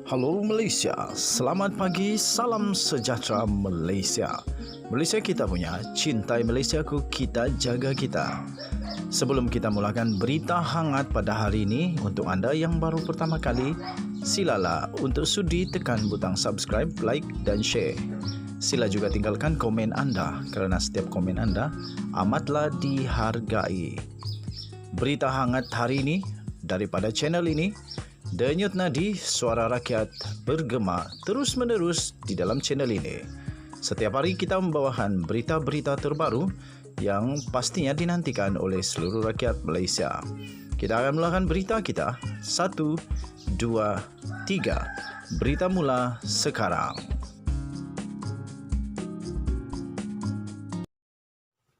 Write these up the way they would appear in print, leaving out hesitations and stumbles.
Halo Malaysia, selamat pagi, salam sejahtera Malaysia. Malaysia kita punya, cintai Malaysiaku, kita jaga kita. Sebelum kita mulakan berita hangat pada hari ini, untuk anda yang baru pertama kali, silalah untuk sudi tekan butang subscribe, like dan share. Sila juga tinggalkan komen anda kerana setiap komen anda amatlah dihargai. Berita hangat hari ini daripada channel ini, Denyut nadi suara rakyat bergema terus-menerus di dalam channel ini. Setiap hari kita membawakan berita-berita terbaru yang pastinya dinantikan oleh seluruh rakyat Malaysia. Kita akan mulakan berita kita. 1, 2, 3. Berita mula sekarang.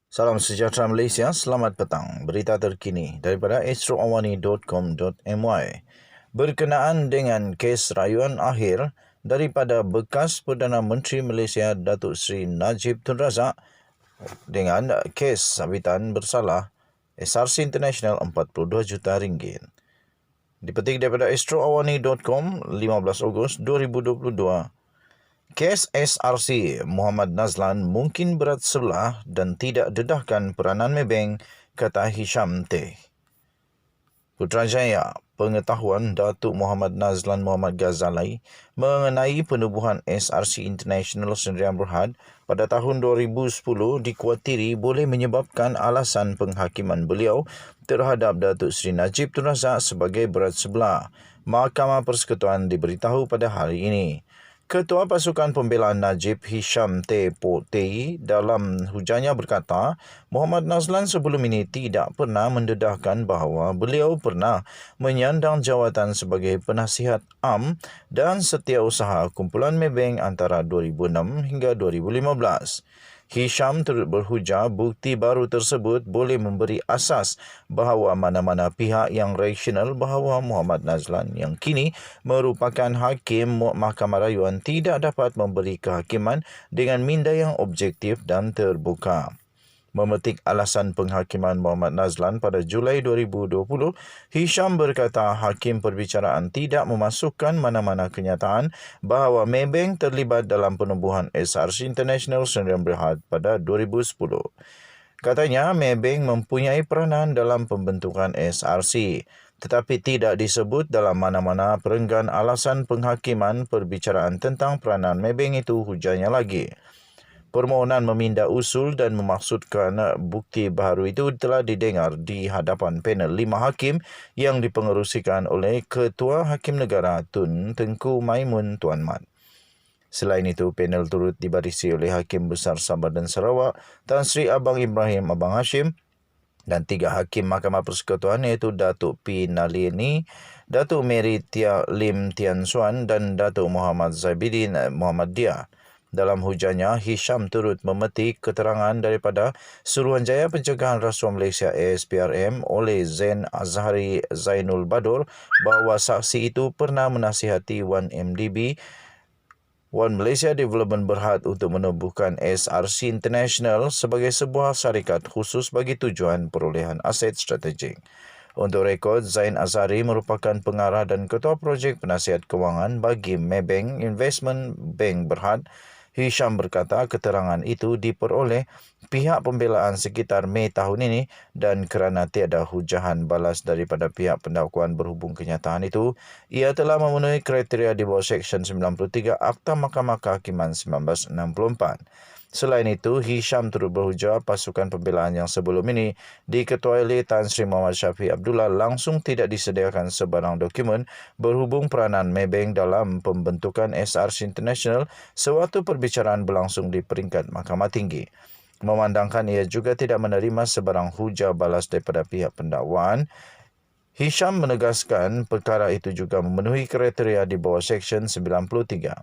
Salam sejahtera Malaysia, selamat petang. Berita terkini daripada astroawani.com.my. Berkenaan dengan kes rayuan akhir daripada bekas Perdana Menteri Malaysia Datuk Seri Najib Tun Razak dengan kes sabitan bersalah SRC International RM42 juta. Dipetik daripada astroawani.com 15 Ogos 2022. Kes SRC Muhammad Nazlan mungkin berat sebelah dan tidak dedahkan peranan Maybank, kata Hisham T. Putrajaya, pengetahuan Datuk Muhammad Nazlan Muhammad Ghazali mengenai penubuhan SRC International Sdn Bhd pada tahun 2010 dikuatiri boleh menyebabkan alasan penghakiman beliau terhadap Datuk Seri Najib Tun Razak sebagai berat sebelah. Mahkamah Persekutuan diberitahu pada hari ini. Ketua Pasukan Pembelaan Najib Hisham T. Potei dalam hujannya berkata, Muhammad Nazlan sebelum ini tidak pernah mendedahkan bahawa beliau pernah menyandang jawatan sebagai penasihat am dan setiausaha kumpulan Maybank antara 2006 hingga 2015. Hisham turut berhujah bukti baru tersebut boleh memberi asas bahawa mana-mana pihak yang rasional bahawa Muhammad Nazlan yang kini merupakan hakim Mahkamah Rayuan tidak dapat memberi kehakiman dengan minda yang objektif dan terbuka. Memetik alasan penghakiman Muhammad Nazlan pada Julai 2020, Hisham berkata hakim perbicaraan tidak memasukkan mana-mana kenyataan bahawa Maybank terlibat dalam penubuhan SRC International Sdn Bhd pada 2010. Katanya Maybank mempunyai peranan dalam pembentukan SRC, tetapi tidak disebut dalam mana-mana perenggan alasan penghakiman perbicaraan tentang peranan Maybank itu, hujannya lagi. Permohonan meminda usul dan memaksudkan bukti baharu itu telah didengar di hadapan panel 5 hakim yang dipengerusikan oleh Ketua Hakim Negara Tun Tengku Maimun Tuan Mat. Selain itu, panel turut dibarisi oleh Hakim Besar Sabah dan Sarawak Tan Sri Abang Ibrahim Abang Hashim dan 3 hakim Mahkamah Persekutuan iaitu Datuk P. Nalieni, Datuk Mary Lim Tian Suan dan Datuk Muhammad Zaibidin Muhammad Dia. Dalam hujannya, Hisham turut memetik keterangan daripada Suruhanjaya Pencegahan Rasuah Malaysia ASPRM oleh Zain Azhari Zainul Badur bahawa saksi itu pernah menasihati Wan MDB One Malaysia Development Berhad untuk menubuhkan SRC International sebagai sebuah syarikat khusus bagi tujuan perolehan aset strategik. Untuk rekod, Zain Azhari merupakan pengarah dan ketua projek penasihat kewangan bagi Maybank Investment Bank Berhad. Hisham berkata keterangan itu diperoleh pihak pembelaan sekitar Mei tahun ini dan kerana tiada hujahan balas daripada pihak pendakwaan berhubung kenyataan itu, ia telah memenuhi kriteria di bawah Seksyen 93 Akta Mahkamah Kehakiman 1964. Selain itu, Hisham turut berhujah pasukan pembelaan yang sebelum ini diketuai oleh Tan Sri Muhammad Syafiq Abdullah langsung tidak disediakan sebarang dokumen berhubung peranan Maybank dalam pembentukan SRC International sewaktu perbicaraan berlangsung di peringkat Mahkamah Tinggi. Memandangkan ia juga tidak menerima sebarang hujah balas daripada pihak pendakwaan, Hisham menegaskan perkara itu juga memenuhi kriteria di bawah Seksyen 93.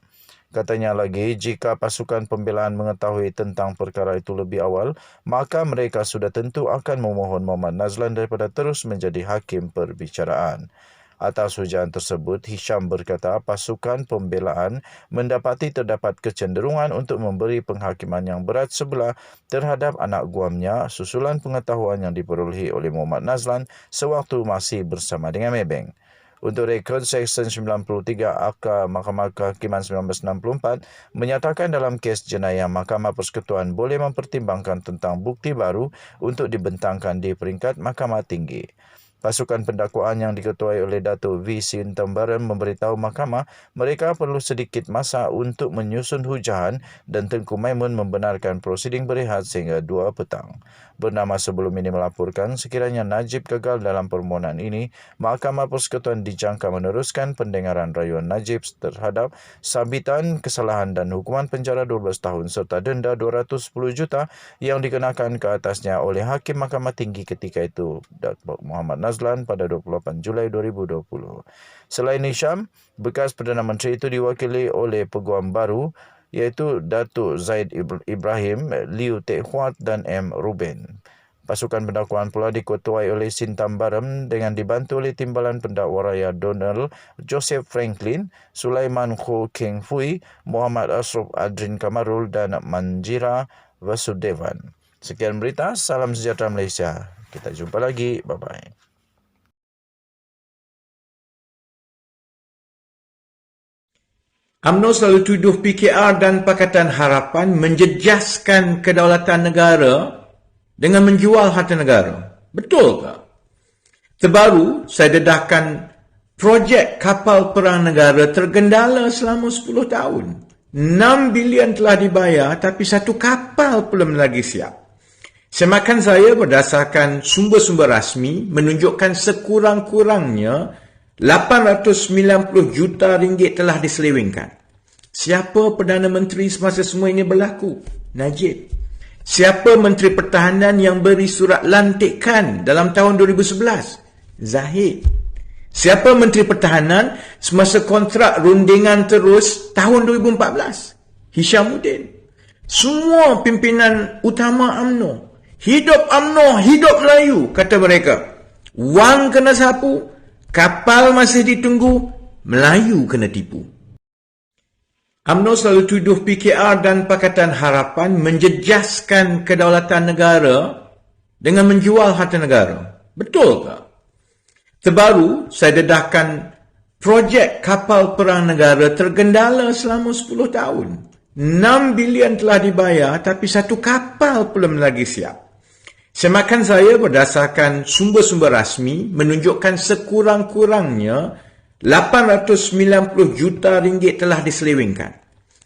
Katanya lagi, jika pasukan pembelaan mengetahui tentang perkara itu lebih awal, maka mereka sudah tentu akan memohon Muhammad Nazlan daripada terus menjadi hakim perbicaraan. Atas hujan tersebut, Hisham berkata pasukan pembelaan mendapati terdapat kecenderungan untuk memberi penghakiman yang berat sebelah terhadap anak guamnya susulan pengetahuan yang diperolehi oleh Muhammad Nazlan sewaktu masih bersama dengan Maybank. Untuk rekod Seksyen 93 Akta Mahkamah Kehakiman 1964 menyatakan dalam kes jenayah Mahkamah Persekutuan boleh mempertimbangkan tentang bukti baru untuk dibentangkan di peringkat Mahkamah Tinggi. Pasukan pendakwaan yang diketuai oleh Dato' V. Sintambaran memberitahu mahkamah mereka perlu sedikit masa untuk menyusun hujahan dan Tengku Maimun membenarkan prosiding berehat sehingga 2 petang. Bernama sebelum ini melaporkan sekiranya Najib gagal dalam permohonan ini, Mahkamah Persekutuan dijangka meneruskan pendengaran rayuan Najib terhadap sabitan kesalahan dan hukuman penjara 12 tahun serta denda 210 juta yang dikenakan ke atasnya oleh Hakim Mahkamah Tinggi ketika itu, Datuk Muhammad Nazlan pada 28 Julai 2020. Selain Hisham, bekas Perdana Menteri itu diwakili oleh peguam baru iaitu Datuk Zaid Ibrahim, Liu Teck Huat dan M. Ruben. Pasukan pendakwaan pula diketuai oleh Sintambaram dengan dibantu oleh Timbalan Pendakwa Raya Donald Joseph Franklin, Sulaiman Ho Keng Fui, Muhammad Ashraf Adrin Kamarul dan Manjira Vasudevan. Sekian berita, salam sejahtera Malaysia. Kita jumpa lagi, bye-bye. UMNO selalu tuduh PKR dan Pakatan Harapan menjejaskan kedaulatan negara dengan menjual harta negara. Betul ke? Terbaru, saya dedahkan projek kapal perang negara tergendala selama 10 tahun. 6 bilion telah dibayar tapi satu kapal belum lagi siap. Semakan saya berdasarkan sumber-sumber rasmi menunjukkan sekurang-kurangnya 890 juta ringgit telah diselewengkan. Siapa Perdana Menteri semasa semua ini berlaku? Najib. Siapa Menteri Pertahanan yang beri surat lantikan dalam tahun 2011? Zahid. Siapa Menteri Pertahanan semasa kontrak rundingan terus tahun 2014? Hishamuddin. Semua pimpinan utama UMNO. Hidup UMNO, hidup Melayu, kata mereka. Wang kena sapu, kapal masih ditunggu, Melayu kena tipu. UMNO selalu tuduh PKR dan Pakatan Harapan menjejaskan kedaulatan negara dengan menjual harta negara. Betul ke? Terbaru, saya dedahkan projek kapal perang negara tergendala selama 10 tahun. 6 bilion telah dibayar tapi satu kapal belum lagi siap. Semakan saya berdasarkan sumber-sumber rasmi menunjukkan sekurang-kurangnya 890 juta ringgit telah diselewengkan.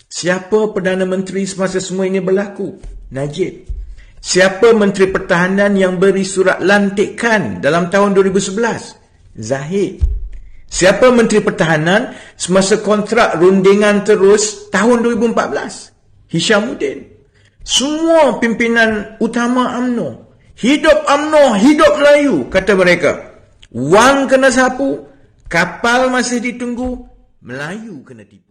Siapa Perdana Menteri semasa semua ini berlaku? Najib. Siapa Menteri Pertahanan yang beri surat lantikan dalam tahun 2011? Zahid. Siapa Menteri Pertahanan semasa kontrak rundingan terus tahun 2014? Hishamuddin. Semua pimpinan utama UMNO. Hidup UMNO, hidup Melayu, kata mereka. Wang kena sapu, kapal masih ditunggu, Melayu kena tipu.